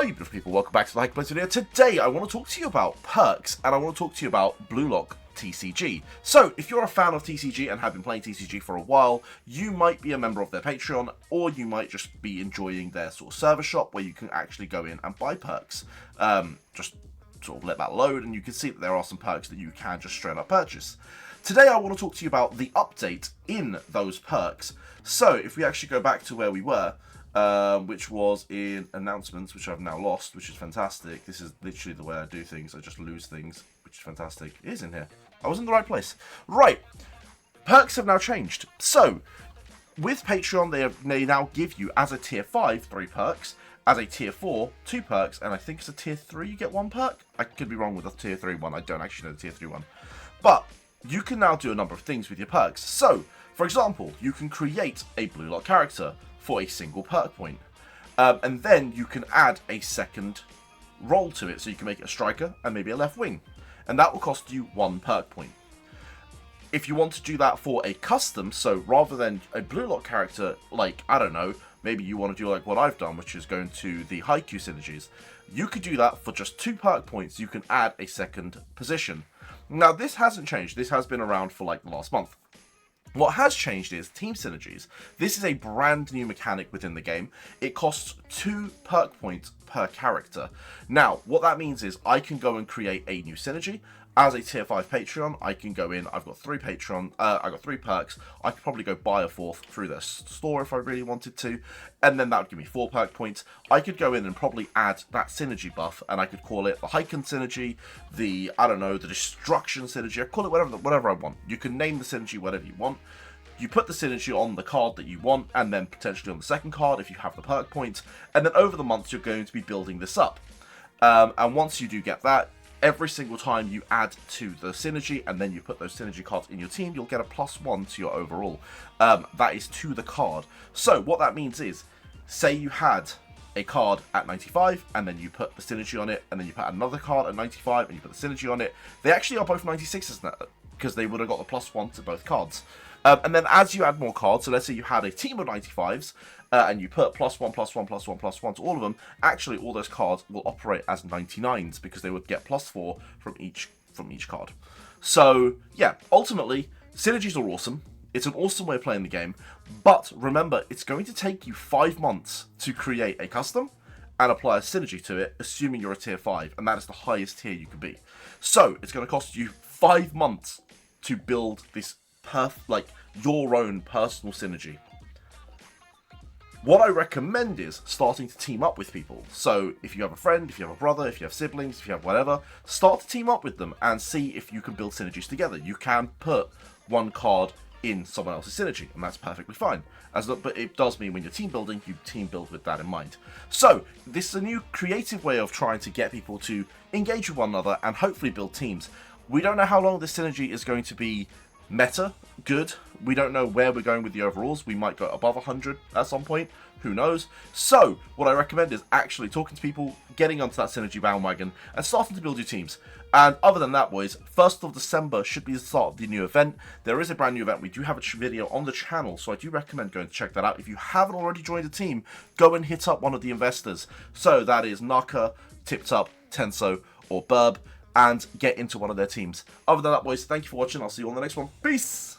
Hey beautiful people, welcome back to the Hyperplace video. Today I want to talk to you about perks, and I want to talk to you about Blue Lock TCG. So, if you're a fan of TCG and have been playing TCG for a while, you might be a member of their Patreon, or you might just be enjoying their sort of server shop where you can actually go in and buy perks. Just sort of let that load, and you can see that there are some perks that you can just straight up purchase. Today I want to talk to you about the update in those perks. So, if we actually go back to where we were, which was in announcements, which I've now lost, which is fantastic. This is literally the way I do things. I just lose things, which is fantastic. It is in here. I was in the right place. Right. Perks have now changed. So, with Patreon, they now give you, as a tier 5, 3 perks. As a tier 4, 2 perks. And I think it's a tier 3, you get 1 perk. I could be wrong with the tier 3 one. I don't actually know the tier 3 one. But, you can now do a number of things with your perks. So, for example, you can create a Blue Lock character for a single perk point. And then you can add a second role to it. So you can make it a striker and maybe a left wing. And that will cost you 1 perk point. If you want to do that for a custom, so rather than a Blue Lock character, like, I don't know, maybe you want to do like what I've done, which is going to the Haiku synergies, you could do that for just 2 perk points. You can add a second position. Now, this hasn't changed. This has been around for like the last month. What has changed is team synergies. This is a brand new mechanic within the game. It costs 2 perk points per character. Now, what that means is I can go and create a new synergy. As a tier 5 Patreon, I can go in, I've got 3 I've got 3 perks. I could probably go buy a 4th through their store if I really wanted to, and then that would give me 4 perk points. I could go in and probably add that synergy buff, and I could call it the Heiken synergy, the, I don't know, the Destruction synergy. I call it whatever I want. You can name the synergy whatever you want. You put the synergy on the card that you want, and then potentially on the second card if you have the perk points, and then over the months you're going to be building this up. And once you do get that, every single time you add to the synergy and then you put those synergy cards in your team, you'll get a +1 to your overall. That is to the card. So what that means is, say you had a card at 95 and then you put the synergy on it, and then you put another card at 95 and you put the synergy on it. They actually are both 96s now, because they would have got the +1 to both cards. And then as you add more cards, so let's say you had a team of 95s, and you put +1, +1, +1, +1 to all of them, actually all those cards will operate as 99s, because they would get +4 from each card. So, yeah, ultimately, synergies are awesome. It's an awesome way of playing the game, but remember, it's going to take you 5 months to create a custom and apply a synergy to it, assuming you're a tier 5, and that is the highest tier you can be. So, it's going to cost you 5 months to build this your own personal synergy. What I recommend is starting to team up with people. So if you have a friend, if you have a brother, if you have siblings, if you have whatever, start to team up with them and see if you can build synergies together. You can put 1 card in someone else's synergy, and that's perfectly fine. But it does mean when you're team building, you team build with that in mind. So this is a new creative way of trying to get people to engage with one another and hopefully build teams. We don't know how long this synergy is going to be meta good. We don't know where we're going with the overalls. We might go above 100 at some point. Who knows? So, what I recommend is actually talking to people, getting onto that synergy bandwagon, and starting to build your teams. And other than that, boys, 1st of December should be the start of the new event. There is a brand new event. We do have a video on the channel, so I do recommend going to check that out. If you haven't already joined a team, go and hit up one of the investors. So that is Naka, TipTup, Tenso, or Burb, and get into one of their teams. Other than that, boys, thank you for watching. I'll see you on the next one. Peace!